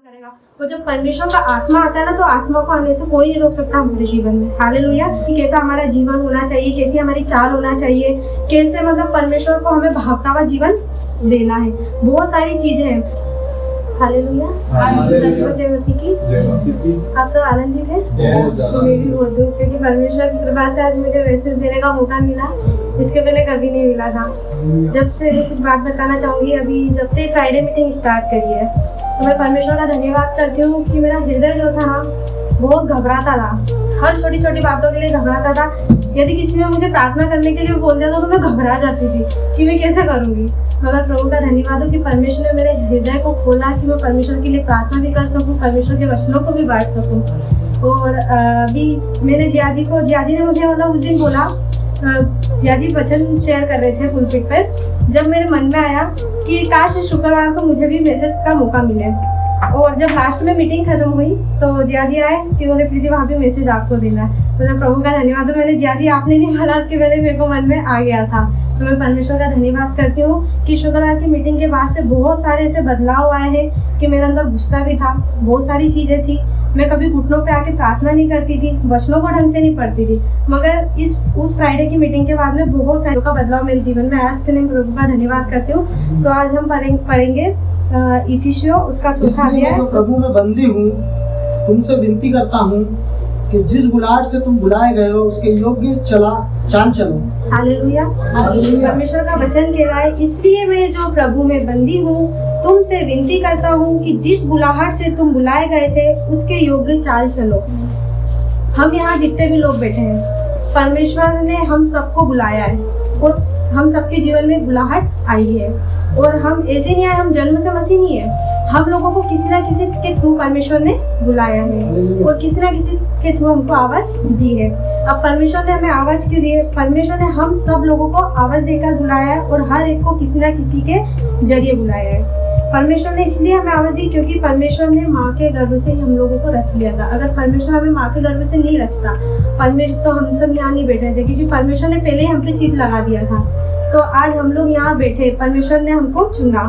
करेगा। वो जब परमेश्वर का आत्मा आता है ना, तो आत्मा को आने से कोई नहीं रोक सकता हमारे जीवन में। हालेलुया। कि कैसा हमारा जीवन होना चाहिए, कैसी हमारी चाल होना चाहिए, कैसे मतलब परमेश्वर को हमें भावता हुआ जीवन देना है। बहुत सारी चीजें हैं। हालेलुया। जय मसीह की। आप सब आनंदित हैं? मैं भी बहुत हूँ, क्योंकि परमेश्वर की कृपा से आज मुझे मैसेज देने का मौका मिला। इसके पहले कभी नहीं मिला था। जब से कुछ बात बताना चाहूँगी, अभी जब से फ्राइडे मीटिंग स्टार्ट करी है, तो मैं परमेश्वर का धन्यवाद करती हूँ कि मेरा हृदय जो था ना, बहुत घबराता था। हर छोटी छोटी बातों के लिए घबराता था। यदि किसी ने मुझे प्रार्थना करने के लिए बोल दिया था, तो मैं घबरा जाती थी कि मैं कैसे करूँगी। मगर प्रभु का धन्यवाद हो कि परमेश्वर ने मेरे हृदय को खोला कि मैं परमेश्वर के लिए प्रार्थना भी कर सकूँ, परमेश्वर के वचनों को भी बांट सकूँ। और अभी मैंने जिया जी ने मुझे मतलब उस दिन बोला, जिया जी वचन शेयर कर रहे थे पुलपिट पर। जब मेरे मन में आया कि काश शुक्रवार को मुझे भी मैसेज का मौका मिले। और जब लास्ट में मीटिंग खत्म हुई, तो जिया जी आए कि बोले प्रीति वहाँ पे मैसेज आपको देना है। तो मैं प्रभु का धन्यवाद हूँ, मैंने जिया जी आपने नहीं बोला, उसके पहले मेरे को मन में आ गया था। तो मैं परमेश्वर का धन्यवाद करती हूँ कि शुक्रवार की मीटिंग के बाद से बहुत सारे ऐसे बदलाव आए हैं कि मेरे अंदर गुस्सा भी था, बहुत सारी चीज़ें थी। मैं कभी घुटनों पे आके प्रार्थना नहीं करती थी, वचनों को ढंग से नहीं पढ़ती थी। मगर उस फ्राइडे की मीटिंग के बाद में बहुत सारे का बदलाव मेरे जीवन में आया। इसके लिए प्रभु का धन्यवाद करती हूँ। तो आज हम पढ़ेंगे इफिसियों उसका चौथा अध्याय। तो प्रभु में बंदी हूँ, तुमसे विनती करता हूँ कि जिस बुलाहट से तुम बुलाए गए हो उसके योग्य चाल चलो। हालेलुया। परमेश्वर का वचन कह रहा है, इसलिए मैं जो प्रभु में बंदी हूँ तुमसे विनती करता हूँ कि जिस बुलाहट से तुम बुलाए गए थे उसके योग्य चाल चलो। हम यहाँ जितने भी लोग बैठे हैं, परमेश्वर ने हम सबको बुलाया है और हम सबके जीवन में बुलाहट आई है। और हम ऐसे नहीं आए, हम जन्म से मसीह नहीं है। हम लोगों को किसी ना किसी के थ्रू परमेश्वर ने बुलाया है और किसी ना किसी के थ्रू हमको आवाज दी है। अब परमेश्वर ने हमें आवाज क्यों दी है? परमेश्वर ने हम सब लोगों को आवाज देकर बुलाया है और हर एक को किसी ना किसी के जरिए बुलाया है। परमेश्वर ने इसलिए हमें आवाज दी क्योंकि परमेश्वर ने माँ के गर्भ से ही हम लोगों को रच लिया था। अगर परमेश्वर हमें माँ के गर्भ से नहीं रचता, परमेश्वर तो हम सब यहाँ नहीं बैठे थे, क्योंकि परमेश्वर ने पहले ही हम पे चित लगा दिया था। तो आज हम लोग यहाँ बैठे, परमेश्वर ने हमको चुना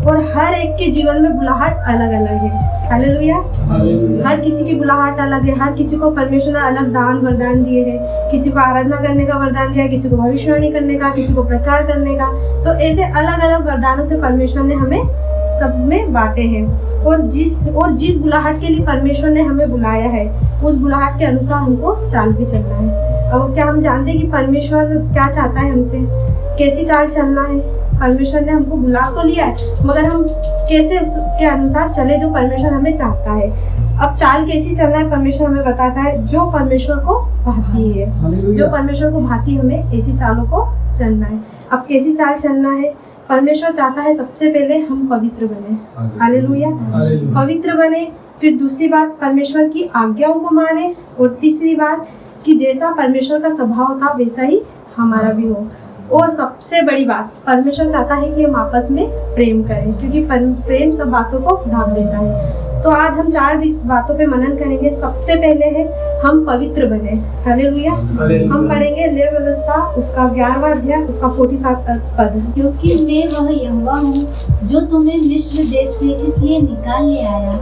और हर एक के जीवन में बुलाहट अलग अलग है। हालेलुया। हर किसी की बुलाहट अलग है। हर किसी को परमेश्वर ने अलग दान वरदान दिए हैं। किसी को आराधना करने का वरदान दिया है, किसी को भविष्यवाणी करने का, किसी को प्रचार करने का। तो ऐसे अलग अलग वरदानों से परमेश्वर ने हमें सब में बांटे हैं। और जिस बुलाहट के लिए परमेश्वर ने हमें बुलाया है, उस बुलाहट के अनुसार हमको चाल भी चलना है। अब क्या हम जानते हैं कि परमेश्वर क्या चाहता है हमसे, कैसी चाल चलना है? परमेश्वर ने हमको बुला तो लिया है, मगर हम कैसे उसके अनुसार चले जो परमेश्वर हमें चाहता है। अब चाल कैसी चलना है परमेश्वर हमें बताता है, जो परमेश्वर को भाती है। जो परमेश्वर को भाती, हमें ऐसी चालों को चलना है। अब कैसी चाल चलना है? परमेश्वर चाहता है सबसे पहले हम पवित्र बने। हालेलुया। पवित्र बने। फिर दूसरी बात, परमेश्वर की आज्ञाओं को माने। और तीसरी बात कि जैसा परमेश्वर का स्वभाव था वैसा ही हमारा भी हो। और सबसे बड़ी बात, परमेश्वर चाहता है कि हम आपस में प्रेम करें, क्योंकि प्रेम सब बातों को ढांप देता है। तो आज हम 4 बातों पे मनन करेंगे। सबसे पहले है हम पवित्र बने। हालेलुया। हम पढ़ेंगे लेव व्यवस्था उसका 11वां अध्याय उसका 45 पद। क्योंकि मैं वह यहोवा हूँ जो तुम्हें मिस्र देश से इसलिए निकाल ले आया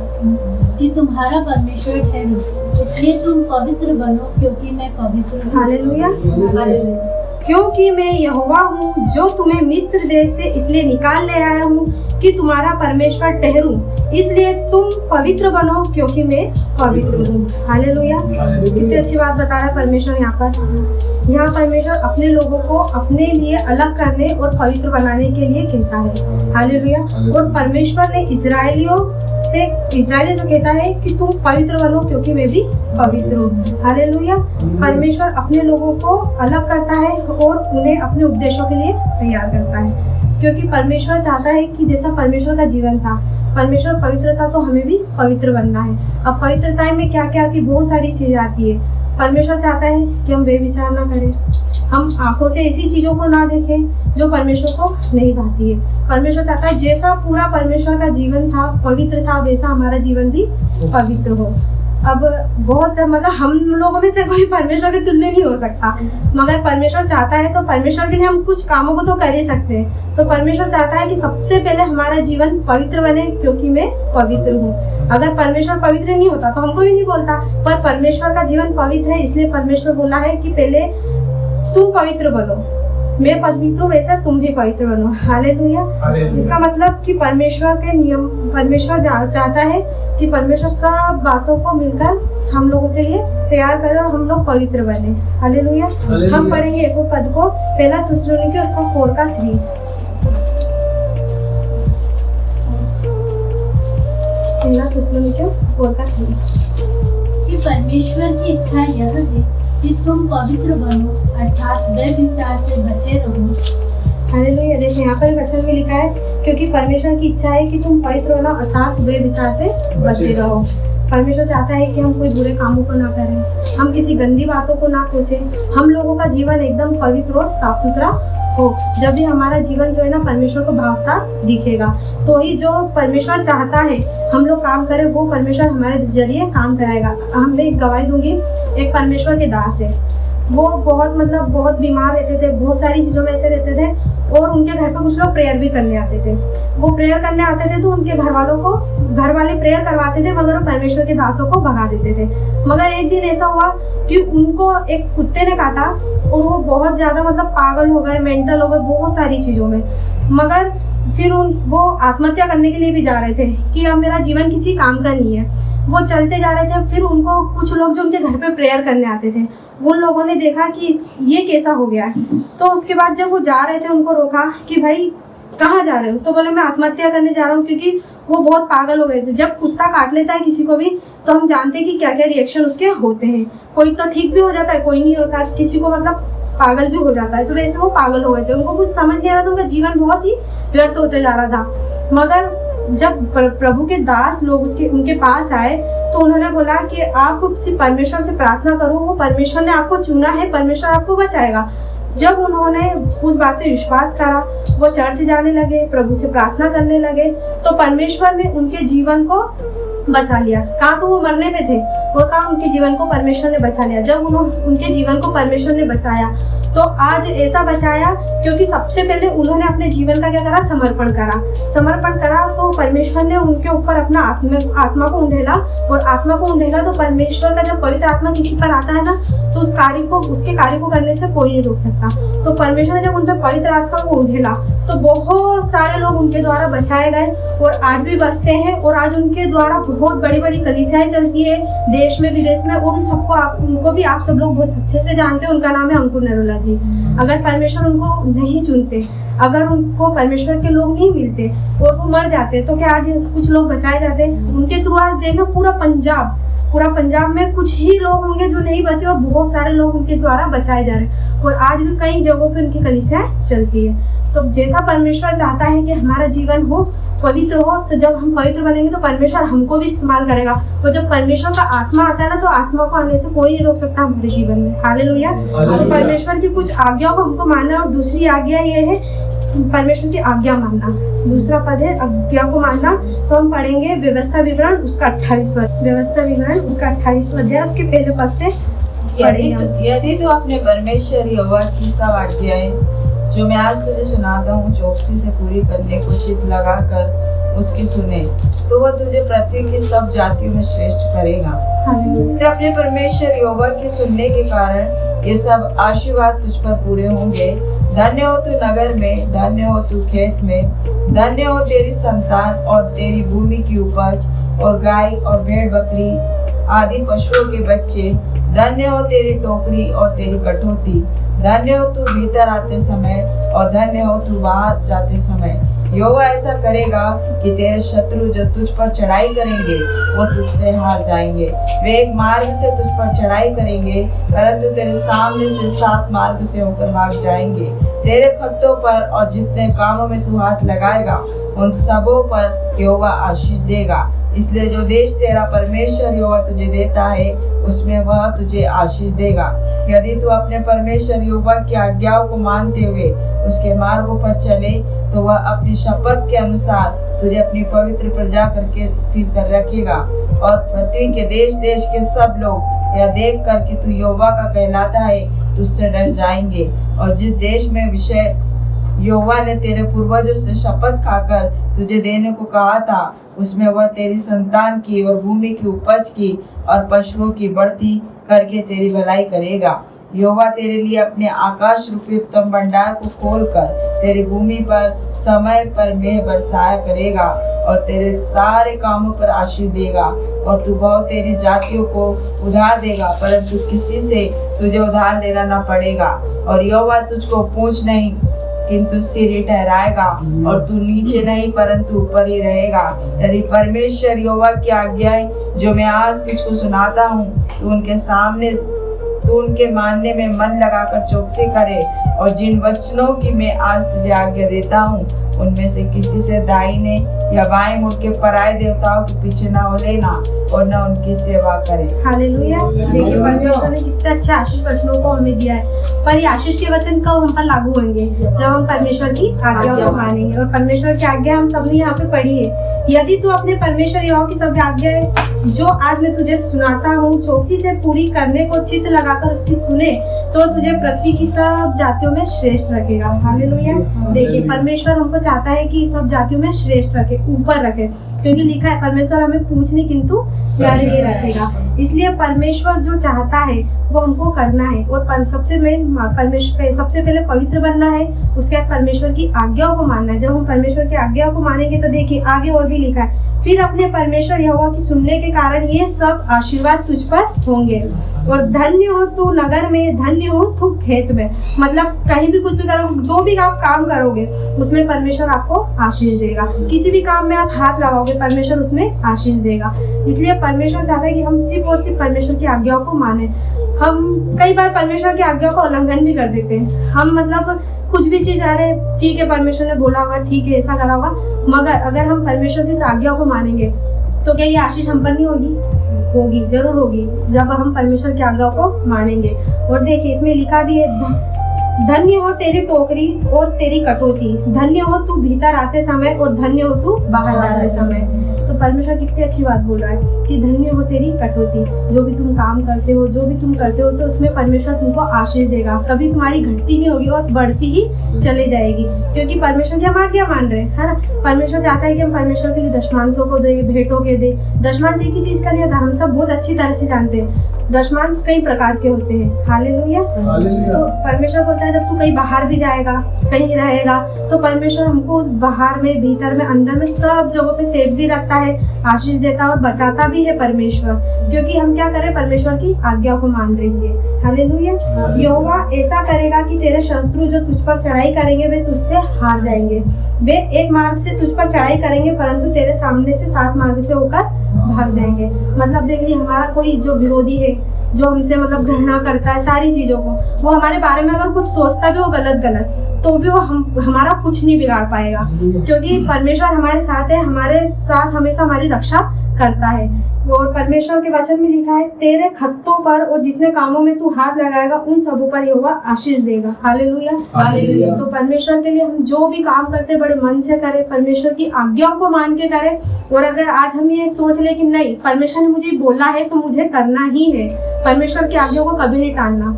कि तुम्हारा परमेश्वर ठहरूं, इसलिए तुम पवित्र बनो क्योंकि मैं पवित्र हूँ। हालेलुया। हालेलुया। क्योंकि मैं यहोवा हूँ जो तुम्हें मिस्र देश से इसलिए निकाल ले आया हूँ कि तुम्हारा परमेश्वर ठहरूं, इसलिए तुम पवित्र बनो क्योंकि मैं पवित्र हूँ। हालेलुया। कितनी अच्छी बात बता रहा है परमेश्वर यहाँ पर। यहाँ परमेश्वर अपने लोगों को अपने लिए अलग करने और पवित्र बनाने के लिए कहता है। हालेलुया। और परमेश्वर ने इजरायलियों से कहता है कि तुम पवित्र बनो क्योंकि मैं भी पवित्र हूँ। हालेलुया। परमेश्वर अपने लोगों को अलग करता है और उन्हें अपने उपदेशों के लिए तैयार करता है, क्योंकि परमेश्वर चाहता है कि जैसा परमेश्वर का जीवन था, परमेश्वर पवित्र था, तो हमें भी पवित्र बनना है। अब पवित्रता में क्या क्या आती, बहुत सारी चीजें आती है। परमेश्वर चाहता है कि हम बेविचार ना करें, हम आंखों से ऐसी चीजों को ना देखें जो परमेश्वर को नहीं भाती है। परमेश्वर चाहता है जैसा पूरा परमेश्वर का जीवन था, पवित्र था, वैसा हमारा जीवन भी पवित्र हो। अब बहुत मतलब हम लोगों में से कोई परमेश्वर के तुल्य नहीं हो सकता, मगर परमेश्वर चाहता है तो परमेश्वर के लिए हम कुछ कामों को तो कर ही सकते हैं। तो परमेश्वर चाहता है कि सबसे पहले हमारा जीवन पवित्र बने, क्योंकि मैं पवित्र हूँ। अगर परमेश्वर पवित्र नहीं होता तो हमको भी नहीं बोलता, पर परमेश्वर का जीवन पवित्र है, इसलिए परमेश्वर बोला है कि पहले तुम पवित्र बनो, मैं पवित्र हूँ वैसे तुम भी पवित्र बनो। हालेलुया। इसका मतलब कि परमेश्वर के नियम, परमेश्वर चाहता है कि परमेश्वर सब बातों को मिलकर हम लोगों के लिए तैयार करे और हम लोग पवित्र बने। हालेलुया। हम पढ़ेंगे एक पद को, पहला थिस्सलुनीके उसका 4:3। पहला थिस्सलुनीके 4:3 कि परमेश्वर की इच्छा यह है कि तुम पवित्र बनो, अर्थात व्यभिचार से बचे रहो। हालेलुया। देखिए यहाँ पर वचन में लिखा है, क्योंकि परमेश्वर की इच्छा है कि तुम पवित्र होना, अर्थात व्यभिचार से बचे रहो। परमेश्वर चाहता है कि हम कोई बुरे कामों को ना करें, हम किसी गंदी बातों को ना सोचें, हम लोगों का जीवन एकदम पवित्र और साफ सुथरा हो। जब भी हमारा जीवन जो है ना परमेश्वर को भावता दिखेगा, तो ही जो परमेश्वर चाहता है हम लोग काम करें, वो परमेश्वर हमारे जरिए काम कराएगा। मैं एक गवाही दूंगी, एक परमेश्वर के दास है, वो बहुत बीमार रहते थे, बहुत सारी चीज़ों में ऐसे रहते थे, और उनके घर पे कुछ लोग प्रेयर भी करने आते थे। वो प्रेयर करने आते थे तो उनके घर वाले प्रेयर करवाते थे, मगर वो परमेश्वर के दासों को भगा देते थे। मगर एक दिन ऐसा हुआ कि उनको एक कुत्ते ने काटा और वो बहुत ज़्यादा पागल हो गए, मेंटल हो गए बहुत सारी चीज़ों में। मगर फिर वो आत्महत्या करने के लिए भी जा रहे थे कि अब मेरा जीवन किसी काम का नहीं है। वो चलते जा रहे थे, फिर उनको कुछ लोग जो उनके घर पे प्रेयर करने आते थे, उन लोगों ने देखा कि ये कैसा हो गया है। तो उसके बाद जब वो जा रहे थे, उनको रोका कि भाई कहाँ जा रहे हो? तो बोले मैं आत्महत्या करने जा रहा हूँ, क्योंकि वो बहुत पागल हो गए थे। जब कुत्ता काट लेता है किसी को भी, तो हम जानते हैं कि क्या क्या रिएक्शन उसके होते हैं। कोई तो ठीक भी हो जाता है, कोई नहीं होता, किसी को पागल भी हो जाता है। तो वैसे वो पागल हो गए थे, उनको कुछ समझ नहीं आ रहा था, उनका जीवन बहुत ही व्यर्थ होते जा रहा था। मगर जब प्रभु के दास लोग उनके पास आए, तो उन्होंने बोला कि आप सिर्फ परमेश्वर से प्रार्थना करो, वो परमेश्वर ने आपको चुना है, परमेश्वर आपको बचाएगा। जब उन्होंने उस बात पे विश्वास करा, वो चर्च जाने लगे, प्रभु से प्रार्थना करने लगे, तो परमेश्वर ने उनके जीवन को बचा लिया। कहाँ तो वो मरने पे थे, और कहाँ उनके जीवन को परमेश्वर ने बचा लिया। जब उनके जीवन को परमेश्वर ने बचाया, तो आज ऐसा बचाया क्योंकि सबसे पहले उन्होंने अपने जीवन का क्या करा? समर्पण करा। तो परमेश्वर ने उनके ऊपर अपना आत्मा को उंडेला, और आत्मा को उंडेला तो परमेश्वर का जब पवित्र आत्मा किसी पर आता है ना, तो उसके कार्य को करने से कोई नहीं रोक सकता। तो परमेश्वर ने जब उन पर पवित्र आत्मा को उंडेला, तो बहुत सारे लोग उनके द्वारा बचाए गए, और आज भी बचते हैं। और आज उनके द्वारा बहुत बड़ी बड़ी कलीसियाएं चलती है देश में विदेश में, और उनको भी आप सब लोग बहुत अच्छे से जानते हैं। उनका नाम है अंकुर नरोला जी। अगर परमेश्वर उनको नहीं चुनते, अगर उनको परमेश्वर के लोग नहीं मिलते और वो मर जाते, तो क्या आज कुछ लोग बचाए जाते? उनके थ्रू आज देखना पूरा पंजाब में कुछ ही लोग होंगे जो नहीं बचे, और बहुत सारे लोग उनके द्वारा बचाए जा रहे हैं। और आज भी कई जगहों पे उनकी कलीसियाएं चलती है। तो जैसा परमेश्वर चाहता है कि हमारा जीवन हो पवित्र हो, तो जब हम पवित्र बनेंगे तो परमेश्वर हमको भी इस्तेमाल करेगा। और जब परमेश्वर का आत्मा आता है ना, तो आत्मा को आने से कोई नहीं रोक सकता हमारे जीवन में। हालेलुया। तो परमेश्वर की कुछ आज्ञाओं को हमको मानना, और दूसरी आज्ञा ये है परमेश्वर की आज्ञा मानना। दूसरा पद है आज्ञा को मानना। तो हम पढ़ेंगे व्यवस्था विवरण उसका 28वां अध्याय, उसके पहले पद से यदि तू अपने परमेश्वर यहोवा की सब आज्ञाएं जो मैं आज तुझे सुनाता हूँ चौकसी से पूरी करने को चित्त लगाकर उसकी सुने, तो वह तुझे पृथ्वी की सब जातियों में श्रेष्ठ करेगा। फिर अपने परमेश्वर यहोवा की सुनने के कारण ये सब आशीर्वाद तुझ पर पूरे होंगे। धन्य हो तू नगर में, धन्य हो तू खेत में, धन्य हो तेरी संतान और तेरी भूमि की उपज, और गाय और भेड़ बकरी आदि पशुओं के बच्चे। धन्य हो तेरी टोकरी और तेरी कटोती। धन्य हो तू भीतर आते समय, और धन्य हो तू बाहर जाते समय। यहोवा ऐसा करेगा कि तेरे शत्रु जो तुझ पर चढ़ाई करेंगे वो तुझसे हार जाएंगे। वे एक मार्ग से तुझ पर चढ़ाई करेंगे, परंतु तेरे सामने से 7 मार्ग से होकर भाग जाएंगे। तेरे खत्तों पर और जितने कामों में तू हाथ लगाएगा उन सबों पर यहोवा आशीष देगा। इसलिए जो देश तेरा परमेश्वर यहोवा तुझे देता है उसमें वह तुझे आशीष देगा। यदि तू अपने परमेश्वर यहोवा की आज्ञाओं को मानते हुए उसके मार्गों पर चले तो वह अपनी शपथ के अनुसार तुझे अपनी पवित्र प्रजा करके स्थिर कर रखेगा। और पृथ्वी के देश देश के सब लोग यह देख कर कि तू यहोवा का कहलाता है तुझसे डर जाएंगे। और जिस देश में विषय यहोवा ने तेरे पूर्वजों से शपथ खाकर तुझे देने को कहा था उसमें वह तेरी संतान की और भूमि की उपज की और पशुओं की बढ़ती करके तेरी भलाई करेगा। यहोवा तेरे लिए अपने आकाश रूपी उत्तम भंडार को खोलकर तेरी भूमि पर समय पर मेघ बरसाया करेगा और तेरे सारे कामों पर आशीष देगा। और तू बहुत तेरी जातियों को उधार देगा परंतु किसी से तुझे उधार लेना न पड़ेगा। और यहोवा तुझको पूंछ नहीं किंतु सिर ही ठहराएगा और तू नीचे नहीं परंतु ऊपर ही रहेगा। यदि परमेश्वर यहोवा की आज्ञाएं जो मैं आज तुझको सुनाता हूँ तू उनके मानने में मन लगाकर चौकसी करे और जिन वचनों की मैं आज तुझे आज्ञा देता हूँ उनमें से किसी से दाहिने या बाएं मुड़ के पराये देवताओं के पीछे न हो लेना और न उनकी सेवा करे। हालेलुया। देखिए परमेश्वर ने कितने अच्छे आशीष वचनों को हमें दिया है, पर ये आशीष के वचन कब हम पर लागू होंगे? जब हम परमेश्वर की आज्ञाओं को मानेंगे। और परमेश्वर की आज्ञा हम सबने यहाँ पे पढ़ी है। यदि तू अपने परमेश्वर यहोवा की सब आज्ञाएं जो आज मैं तुझे सुनाता हूँ चौकसी से पूरी करने को चित्त लगाकर उसकी सुने तो तुझे पृथ्वी की सब जातियों में श्रेष्ठ रखेगा। हालेलुया। देखिए परमेश्वर हमको चाहता है कि सब जातियों में श्रेष्ठ रखे, ऊपर रखे, क्योंकि लिखा है परमेश्वर हमें पूछने किंतु सर नहीं रखेगा। इसलिए परमेश्वर जो चाहता है वो हमको करना है। और सबसे पहले पवित्र बनना है, उसके बाद परमेश्वर की आज्ञाओं को मानना है। जब हम परमेश्वर की आज्ञाओं को मानेंगे तो देखिए आगे और भी लिखा है, फिर अपने परमेश्वर यहोवा की सुनने के कारण ये सब आशीर्वाद तुझ पर होंगे। और धन्य हो तू नगर में, धन्य हो तू खेत में। मतलब कहीं भी कुछ भी करोगे, जो भी आप काम करोगे उसमें परमेश्वर आपको आशीष देगा। किसी भी काम में आप हाथ लगाओगे परमेश्वर उसमें आशीष देगा। इसलिए परमेश्वर चाहता है कि हम सिर्फ और सिर्फ परमेश्वर की आज्ञाओं को माने। हम कई बार परमेश्वर की आज्ञा को उल्लंघन भी कर देते हैं। हम मतलब कुछ भी चीज आ रहे, ठीक है परमेश्वर ने बोला होगा, ठीक है ऐसा करा होगा, मगर अगर हम परमेश्वर की उस आज्ञा को मानेंगे तो क्या ये आशीष हम पर नहीं होगी? होगी, जरूर होगी, जब हम परमेश्वर की आज्ञा को मानेंगे। और देखिए इसमें लिखा भी है, धन्य हो तेरी टोकरी और तेरी कटोती, धन्य हो तू भीतर आते समय और धन्य हो तू बाहर जाते समय। तो परमेश्वर कितनी अच्छी बात बोल रहा है कि धन्य हो तेरी कटौती। जो भी तुम काम करते हो, जो भी तुम करते हो, तो उसमें परमेश्वर तुमको आशीष देगा। कभी तुम्हारी घटती नहीं होगी और बढ़ती ही चली जाएगी, क्योंकि परमेश्वर की हम आज्ञा मान रहे हैं, है ना। परमेश्वर चाहता है कि हम परमेश्वर के लिए दशमांशों को दे, भेंटों के दे। दशमांश एक ही चीज का नहीं होता, हम सब बहुत अच्छी तरह से जानते हैं। दशमांश कई प्रकार के होते हैं। हालेलुया। तो परमेश्वर बोलता है जब तू कहीं बाहर भी जाएगा, कहीं रहेगा, तो परमेश्वर हमको बाहर में, भीतर में, अंदर में सब जगहों पे सेफ भी रखता है, आशीष देता है और बचाता भी है परमेश्वर, क्योंकि हम क्या करें, परमेश्वर की आज्ञा को मान रही है। हालेलुया। यहोवा ऐसा करेगा कि तेरे शत्रु जो तुझ पर चढ़ाई करेंगे वे तुझसे हार जाएंगे। वे एक मार्ग से तुझ पर चढ़ाई करेंगे परंतु तेरे सामने से 7 मार्ग से होकर भाग जाएंगे। मतलब देख लीजिए, हमारा कोई जो विरोधी है, जो हमसे मतलब घृणा करता है सारी चीजों को, वो हमारे बारे में अगर कुछ सोचता भी हो गलत तो भी वो हमारा कुछ नहीं बिगाड़ पाएगा, क्योंकि परमेश्वर हमारे साथ है, हमारे साथ हमेशा हमारी रक्षा करता है। और परमेश्वर के वचन में लिखा है, तेरे खत्तों पर और जितने कामों में तू हाथ लगाएगा उन सबों पर यहोवा आशीष देगा। हालेलुया। हालेलुया। तो परमेश्वर के लिए हम जो भी काम करते बड़े मन से करें, परमेश्वर की आज्ञाओं को मान के करें। और अगर आज हम ये सोच ले कि नहीं, परमेश्वर ने मुझे बोला है तो मुझे करना ही है, परमेश्वर की आज्ञाओं को कभी नहीं टालना।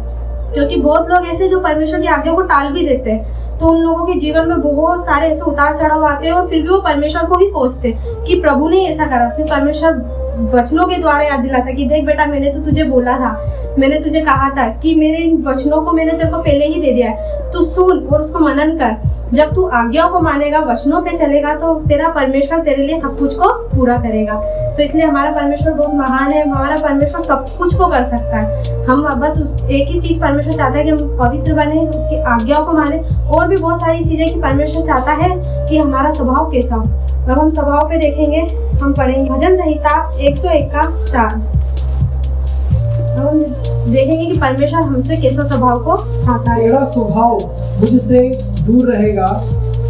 क्योंकि बहुत लोग ऐसे जो परमेश्वर की आज्ञा को टाल भी देते हैं, तो उन लोगों के जीवन में बहुत सारे ऐसे उतार चढ़ाव आते हैं और फिर भी वो परमेश्वर को ही कोसते कि प्रभु ने ऐसा करा। फिर परमेश्वर वचनों के द्वारा याद दिलाता कि देख बेटा, मैंने तो तुझे बोला था, मैंने तुझे कहा था कि मेरे इन वचनों को मैंने तेरे को पहले ही दे दिया है, तू सुन और उसको मनन कर। जब तू आज्ञाओं को मानेगा, वचनों पे चलेगा, तो तेरा परमेश्वर तेरे लिए सब कुछ को पूरा करेगा। तो इसलिए हमारा परमेश्वर बहुत महान है, हमारा परमेश्वर सब कुछ को कर सकता है। हम बस एक ही चीज परमेश्वर चाहता है कि हम पवित्र बने, उसकी आज्ञाओं को माने। और भी बहुत सारी चीजें कि परमेश्वर चाहता है कि हमारा स्वभाव कैसा हो। अब हम स्वभाव पे देखेंगे, हम पढ़ेंगे भजन संहिता 101 का 4। हम देखेंगे कि परमेश्वर हमसे कैसा स्वभाव को चाहता है। तेरा स्वभाव मुझसे दूर रहेगा,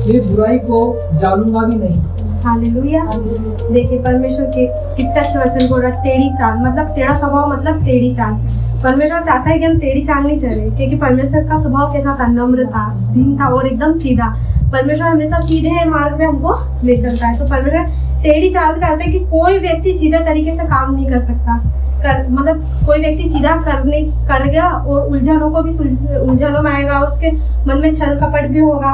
ये बुराई को जानूंगा भी नहीं। हालेलुया। देखिए परमेश्वर के कितना अच्छे वचन बोल रहा है, टेढ़ी चाल मतलब टेढ़ा स्वभाव मतलब टेढ़ी चाल। परमेश्वर चाहता है कि हम टेढ़ी चाल नहीं चले, क्योंकि परमेश्वर का स्वभाव कैसा था, नम्र था, दीन था और एकदम सीधा। परमेश्वर हमेशा सीधे मार्ग पे हमको ले चलता है। तो परमेश्वर टेढ़ी चाल करते हैं कि कोई व्यक्ति सीधे तरीके से काम नहीं कर सकता, मतलब कोई व्यक्ति सीधा करेगा और उलझनों में आएगा, उसके मन में छल कपट भी होगा।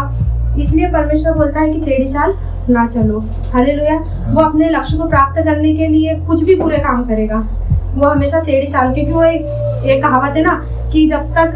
इसलिए परमेश्वर बोलता है कि टेढ़ी चाल ना चलो। हालेलुया। वो अपने लक्ष्य को प्राप्त करने के लिए कुछ भी बुरे काम करेगा, वो हमेशा टेढ़ी चाल, क्योंकि वो एक कहावत है ना कि जब तक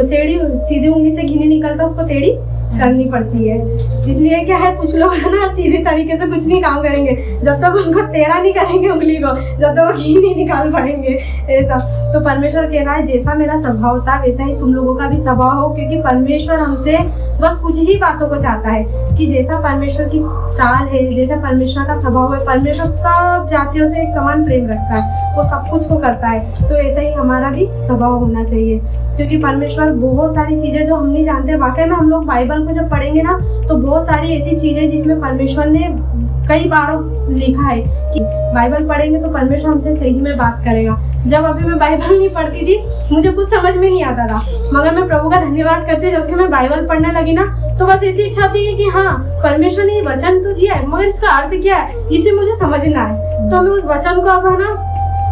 टेढ़ी सीधी उंगली से घी नहीं निकलता उसको टेढ़ी करनी पड़ती है। इसलिए क्या है, कुछ लोग है ना सीधे तरीके से कुछ नहीं काम करेंगे, जब तक उनको टेढ़ा नहीं करेंगे उंगली को, जब तक वो घी नहीं निकाल पाएंगे ऐसा। तो परमेश्वर कह रहा है जैसा मेरा स्वभाव था वैसा ही तुम लोगों का भी स्वभाव हो, क्योंकि परमेश्वर हमसे बस कुछ ही बातों को चाहता है कि जैसा परमेश्वर की चाल है, जैसा परमेश्वर का स्वभाव है, परमेश्वर सब जातियों से एक समान प्रेम रखता है, वो सब कुछ को करता है। तो ऐसा ही हमारा भी स्वभाव होना चाहिए, क्योंकि परमेश्वर बहुत सारी चीजें जो हम नहीं जानते, वाकई में हम लोग बाइबल को जब पढ़ेंगे ना तो बहुत सारी ऐसी चीजें जिसमें परमेश्वर ने कई बार लिखा है कि बाइबल पढ़ेंगे तो परमेश्वर हमसे सही में बात करेगा। जब अभी मैं बाइबल नहीं पढ़ती थी मुझे कुछ समझ में नहीं आता था, मगर मैं प्रभु का धन्यवाद करती जब से मैं बाइबल पढ़ने लगी ना, तो बस ऐसी इच्छा होती है कि हाँ परमेश्वर ने ये वचन तो दिया है मगर इसका अर्थ क्या है इसे मुझे समझना है। तो मैं उस वचन को अब है ना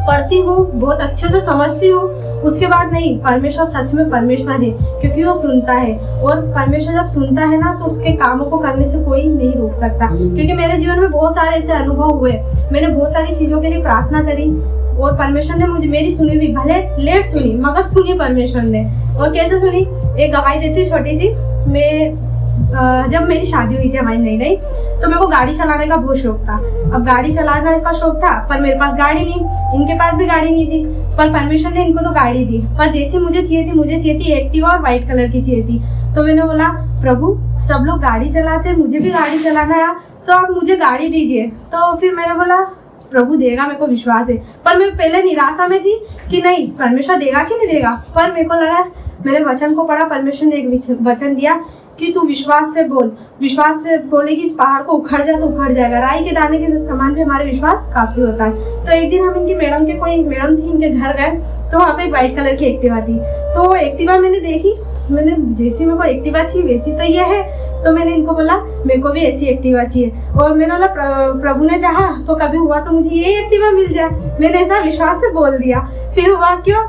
पढ़ती हूँ, बहुत अच्छे से समझती हूँ। उसके बाद नहीं, परमेश्वर सच में परमेश्वर है, क्योंकि वो सुनता है, और परमेश्वर जब सुनता है ना तो उसके कामों को करने से कोई नहीं रोक सकता। क्योंकि मेरे जीवन में बहुत सारे ऐसे अनुभव हुए, मैंने बहुत सारी चीजों के लिए प्रार्थना करी और परमेश्वर ने मुझे मेरी सुनी भी, भले लेट सुनी मगर सुनी परमेश्वर ने। और कैसे सुनी, एक गवाही देती हूँ छोटी सी। मैं जब मेरी शादी हुई थी हमारी नई तो मेरे को गाड़ी चलाने का बहुत शौक था। अब गाड़ी चलाने का शौक था पर मेरे पास गाड़ी नहीं, इनके पास भी गाड़ी नहीं थी, पर परमेश्वर ने इनको तो गाड़ी दी। पर जैसी मुझे चाहिए थी एक्टिवा और व्हाइट कलर की चाहिए थी। तो मैंने बोला प्रभु सब लोग गाड़ी चलाते हैं, मुझे भी गाड़ी चलाना है, तो आप मुझे गाड़ी दीजिए। तो फिर मैंने बोला प्रभु देगा, मेरे को विश्वास है। पर मैं पहले निराशा में थी कि नहीं परमेश्वर देगा कि नहीं देगा, पर मेरे को लगा, मैंने वचन को पढ़ा, परमेश्वर ने एक वचन दिया कि तू विश्वास से बोलेगी इस पहाड़ को उखड़ जा तो उखड़ जाएगा। राई के दाने के समान भी हमारे विश्वास काफी होता है। तो एक दिन हम इनकी मैडम थी, इनके घर गए तो वहाँ पे एक व्हाइट कलर की एक्टिवा थी। तो वो एक्टिवा मैंने देखी, मैंने जैसी मेरे को एक्टिवा चाहिए वैसी तो ये है। तो मैंने इनको बोला मेरे को भी ऐसी एक्टिवा चाहिए, और मैंने बोला प्रभु ने चाहा तो कभी हुआ तो मुझे ये एक्टिवा मिल जाए। मैंने ऐसा विश्वास से बोल दिया। फिर हुआ क्यों,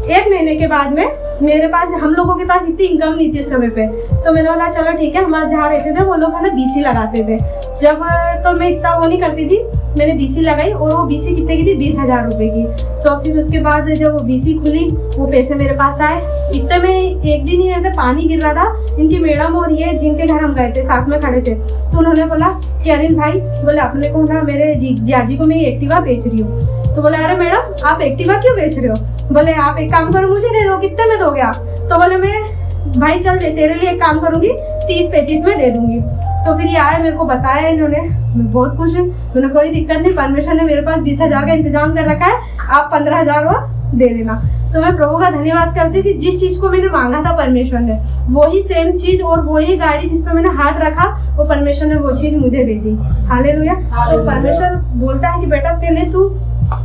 1 महीने के बाद में मेरे पास, हम लोगों के पास इतनी इनकम नहीं थी उस समय पे, तो मैंने बोला चलो ठीक है, हमारे जहाँ रहते थे वो लोग है ना BC लगाते थे। जब तो मैं इतना वो नहीं करती थी, मैंने BC लगाई और वो BC कितने की थी, 20,000 रुपए की। तो फिर उसके बाद जब वो BC खुली वो पैसे मेरे पास आए। इतने में एक दिन ही ऐसे पानी गिर रहा था, इनकी मैडम और ये जिनके घर हम गए थे साथ में खड़े थे, तो उन्होंने बोला कि अनिल भाई बोले अपने को ना मेरे जियाजी को मैं एक्टिवा बेच रही हूँ। तो बोले अरे मैडम आप एक्टिवा क्यों बेच रहे हो? बोले आप एक काम करो मुझे दे दो, कितने में दोगे आप? तो बोले मैं भाई चल तेरे लिए एक काम करूंगी 30-35 में दे दूंगी। तो फिर ये आए, मेरे को बताया इन्होंने, मैं बहुत खुश हूँ। मैंने कोई दिक्कत नहीं, परमेश्वर ने मेरे पास 20,000 का इंतजाम कर रखा है, आप 15,000 वो दे देना। तो मैं प्रभु का धन्यवाद करती हूँ कि जिस चीज को मैंने मांगा था परमेश्वर ने वही सेम चीज और वही गाड़ी जिस पर मैंने हाथ रखा वो परमेश्वर ने वो चीज मुझे दे दी। हालेलुया। तो परमेश्वर बोलता है कि बेटा पहले तू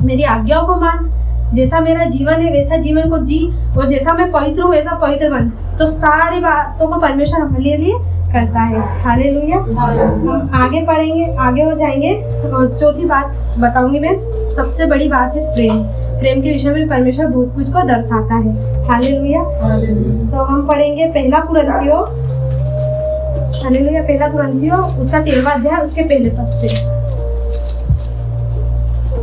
मेरी आज्ञाओं को मान, जैसा मेरा जीवन है वैसा जीवन को जी, और जैसा मैं पवित्र हूँ वैसा पवित्र बन। तो सारी बातों को परमेश्वर हमारे लिए करता है। हालेलुया। हम आगे पढ़ेंगे, आगे और जाएंगे। और चौथी बात बताऊंगी मैं, सबसे बड़ी बात है प्रेम। प्रेम के विषय में परमेश्वर बहुत कुछ को दर्शाता है। हालेलुया। तो हम पढ़ेंगे 1 कुरिन्थियों, हालेलुया, 1 कुरिन्थियों उसका 13वां अध्याय उसके पहले पद से।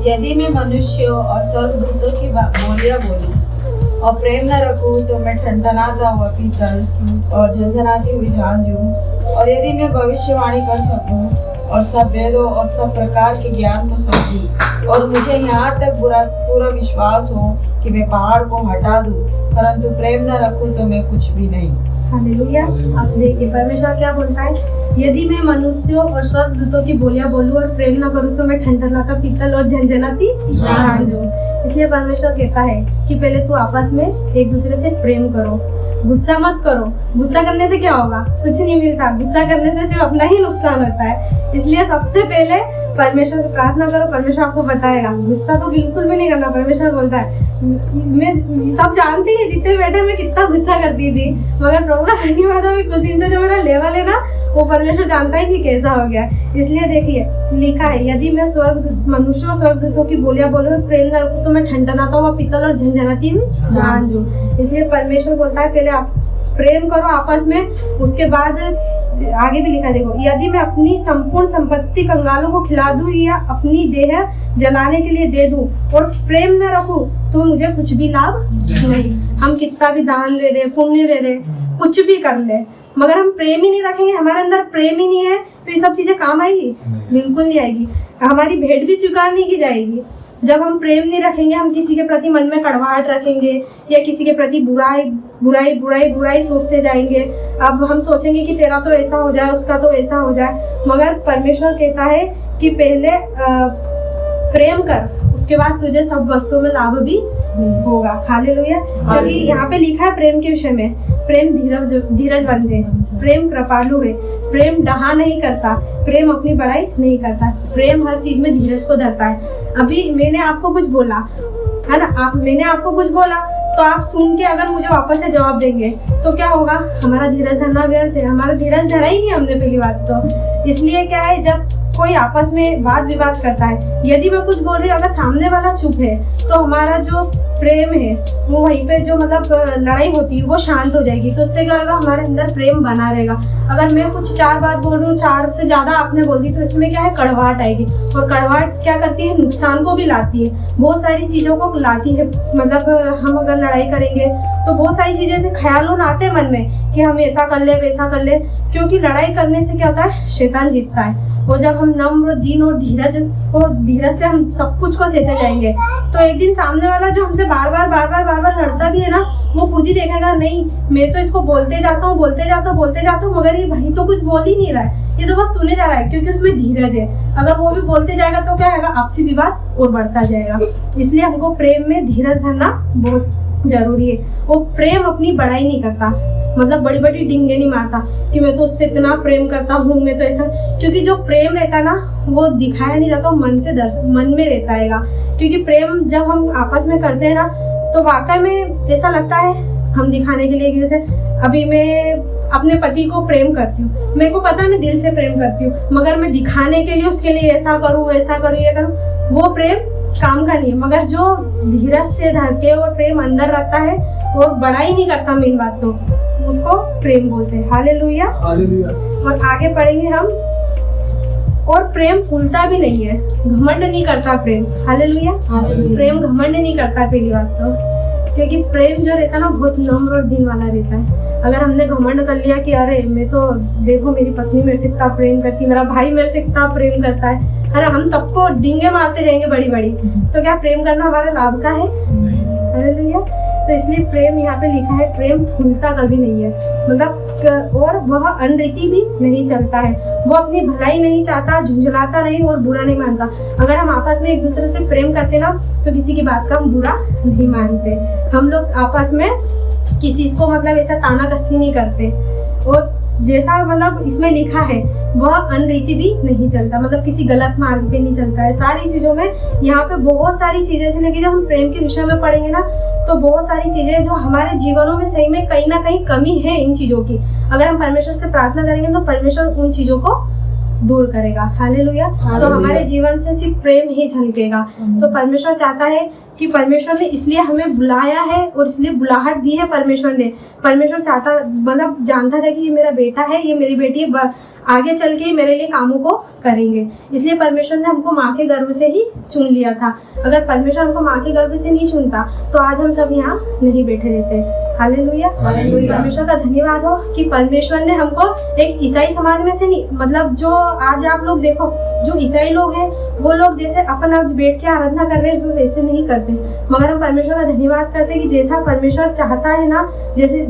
यदि मैं मनुष्यों और स्वर्गदूतों की बोलियां बोलूं और प्रेम न रखूं तो मैं ठनठनाता हुआ पीतल और झंझनाती हुई झांझ हूं। और यदि मैं भविष्यवाणी कर सकूं और सब वेदों और सब प्रकार के ज्ञान को समझूं और मुझे यहाँ तक पूरा विश्वास हो कि मैं पहाड़ को हटा दूं, परंतु प्रेम न रखूं तो मैं कुछ भी नहीं। हालेलुया। आप देखिए परमेश्वर क्या बोलता है, यदि मैं मनुष्यों और स्वर्गदूतों की बोलियां बोलूं और प्रेम न करूं तो मैं ठनठनाता पीतल और झंझनाती झांझ हूं। इसलिए परमेश्वर कहता है कि पहले तू आपस में एक दूसरे से प्रेम करो। गुस्सा मत करो। गुस्सा करने से क्या होगा? कुछ नहीं मिलता। गुस्सा करने से सिर्फ अपना ही नुकसान होता है। इसलिए सबसे पहले परमेश्वर से प्रार्थना करो, परमेश्वर आपको बताएगा। गुस्सा तो बिल्कुल भी नहीं करना। परमेश्वर बोलता है, मैं सब जानती है जितने बैठे मैं कितना गुस्सा करती थी, मगर प्रभु का धन्यवाद हो कुछ दिन से जो मेरा लेवल है ना, वो परमेश्वर जानता है कि कैसा हो गया। इसलिए देखिए लिखा है, यदि मैं मनुष्य और स्वर्गदूतों की बोलियां बोलूं और प्रेम न रखूं तो मैं ठनठनाता हुआ पीतल और झंझनाती हुई झांझ हूं। इसलिए परमेश्वर बोलता है पहले आप प्रेम करो आपस में, उसके बाद आगे भी लिखा देखो, यदि मैं अपनी संपूर्ण संपत्ति कंगालों को खिला दूं या अपनी देह जलाने के लिए दे दूं और प्रेम न रखूं तो मुझे कुछ भी लाभ नहीं। हम कितना भी दान दे दे, पुण्य दे दे, कुछ भी कर ले, मगर हम प्रेम ही नहीं रखेंगे, हमारे अंदर प्रेम ही नहीं है, तो ये सब चीजें काम आएगी? बिल्कुल नहीं आएगी। हमारी भेंट भी स्वीकार नहीं की जाएगी। जब हम प्रेम नहीं रखेंगे, हम किसी के प्रति मन में कड़वाहट रखेंगे या किसी के प्रति बुराई बुराई बुराई बुराई सोचते जाएंगे। अब हम सोचेंगे कि तेरा तो ऐसा हो जाए, उसका तो ऐसा हो जाए, मगर परमेश्वर कहता है कि पहले प्रेम कर, उसके बाद तुझे सब वस्तुओं में लाभ भी होगा। हालेलुया। क्योंकि यहाँ पे लिखा है प्रेम के विषय में, प्रेम धीरजवंत है, प्रेम कृपालु है, प्रेम डहा नहीं करता, प्रेम अपनी बड़ाई नहीं करता, प्रेम हर चीज में धीरज को धरता है। अभी मैंने आपको कुछ बोला है ना, मैंने आपको कुछ बोला तो आप सुन के अगर मुझे वापस से जवाब देंगे तो क्या होगा? हमारा धीरज धरना व्यर्थ है। हमारा धीरज धरा ही नहीं हमने पहली बात तो। इसलिए क्या है, जब कोई आपस में वाद विवाद करता है, यदि मैं कुछ बोल रही हूँ अगर सामने वाला चुप है तो हमारा जो प्रेम है वो वहीं पे जो मतलब लड़ाई होती है वो शांत हो जाएगी। तो उससे क्या होगा? हमारे अंदर प्रेम बना रहेगा। अगर मैं कुछ 4 बात बोल रही हूँ, 4 से ज्यादा आपने बोल दी, तो इसमें क्या है? कड़वाहट आएगी। और कड़वाहट क्या करती है? नुकसान को भी लाती है, बहुत सारी चीजों को लाती है। मतलब हम अगर लड़ाई करेंगे तो बहुत सारी चीजें ऐसे ख्यालों आते हैं मन में कि हम ऐसा कर ले वैसा कर ले, क्योंकि लड़ाई करने से क्या होता है? शैतान जीतता है। और जब हम नम्र, दीन और धीरज से हम सब कुछ को सहते जाएंगे तो एक दिन सामने वाला जो हमसे बार बार लड़ता भी है ना, वो खुद ही देखेगा, नहीं मैं तो इसको बोलते जाता हूँ मगर ये भाई तो कुछ बोल ही नहीं रहा है, ये तो बस सुने जा रहा है, क्योंकि उसमें धीरज है। अगर वो भी बोलते जाएगा तो क्या होगा? आपसी विवाद और बढ़ता जाएगा। इसलिए हमको प्रेम में धीरज धरना बहुत जरूरी है। वो प्रेम अपनी बड़ाई नहीं करता, मतलब बड़ी बड़ी डिंगे नहीं मारता कि मैं तो उससे इतना प्रेम करता हूँ, मैं तो ऐसा, क्योंकि जो प्रेम रहता है ना वो दिखाया नहीं जाता, मन में रहता है। क्योंकि प्रेम जब हम आपस में करते हैं ना तो वाकई में ऐसा लगता है हम दिखाने के लिए, जैसे अभी मैं अपने पति को प्रेम करती हूँ, मेरे को पता है मैं दिल से प्रेम करती हूँ, मगर मैं दिखाने के लिए उसके लिए ऐसा करूँ वैसा करूँ ये करूँ, वो प्रेम काम का नहीं है। मगर जो धीरज से धर के और प्रेम अंदर रखता है और बड़ाई नहीं करता, मेन बात तो उसको प्रेम बोलते हैं। हालेलुया। और आगे पढ़ेंगे हम। और प्रेम फूलता भी नहीं है, घमंड नहीं करता प्रेम। हालेलुया। प्रेम घमंड नहीं करता पहली बात तो, क्योंकि प्रेम जो रहता है ना बहुत नम्र और दीन वाला रहता है। अगर हमने घमंड कर लिया कि अरे मैं तो देखो मेरी पत्नी मेरे से इतना प्रेम करती, मेरा भाई मेरे से इतना प्रेम करता है ना, हम सबको डींगे मारते जाएंगे बड़ी बड़ी, तो क्या प्रेम करना हमारा लाभ का है? हालेलुया। तो इसलिए प्रेम यहाँ पे लिखा है, प्रेम फूलता कभी नहीं है, मतलब और वह अनरीति भी नहीं चलता है, वो अपनी भलाई नहीं चाहता, झुंझलाता नहीं और बुरा नहीं मानता। अगर हम आपस में एक दूसरे से प्रेम करते ना तो किसी की बात का हम बुरा नहीं मानते। हम लोग आपस में किसी को मतलब ऐसा ताना कसी नहीं करते, और जैसा मतलब इसमें लिखा है वह अनरीति भी नहीं चलता, मतलब किसी गलत मार्ग पे नहीं चलता है। सारी चीजों में यहाँ पे बहुत सारी चीजें ऐसी लगी, जब हम प्रेम के विषय में पढ़ेंगे ना तो बहुत सारी चीजें जो हमारे जीवनों में सही में कहीं ना कहीं कमी है इन चीजों की, अगर हम परमेश्वर से प्रार्थना करेंगे तो परमेश्वर उन चीजों को दूर करेगा। हालेलुया। तो हमारे जीवन से सिर्फ प्रेम ही झलकेगा। तो परमेश्वर चाहता है कि परमेश्वर ने इसलिए हमें बुलाया है और इसलिए बुलाहट दी है परमेश्वर ने। परमेश्वर चाहता मतलब जानता था कि ये मेरा बेटा है, ये मेरी बेटी है, आगे चल के मेरे लिए कामों को करेंगे, इसलिए परमेश्वर ने हमको माँ के गर्भ से ही चुन लिया था। अगर परमेश्वर हमको माँ के गर्भ से नहीं चुनता तो आज हम सब यहाँ नहीं बैठे रहते। हालेलुया। परमेश्वर का धन्यवाद हो कि परमेश्वर ने हमको एक ईसाई समाज में से नहीं, मतलब जो आज आप लोग देखो जो ईसाई लोग हैं वो लोग जैसे अपन आज बैठ के आराधना कर रहे हैं वो वैसे नहीं करते। पाते, मगर हम परमेश्वर का धन्यवाद करते हैं कि जैसा परमेश्वर चाहता है ना, जैसे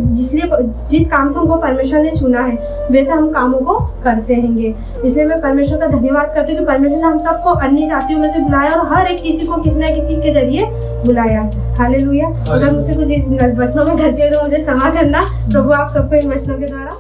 जिस काम से हमको परमेश्वर ने चुना है वैसे हम कामों को करते रहेंगे। इसलिए मैं परमेश्वर का धन्यवाद करती हूँ कि परमेश्वर ने हम सबको अन्य जातियों में से बुलाया और हर एक किसी को किसी न किसी के जरिए बुलाया। हालेलुया। अगर मुझसे कुछ वचनों में गलती है तो मुझे क्षमा करना। प्रभु आप सबको इन वचनों के द्वारा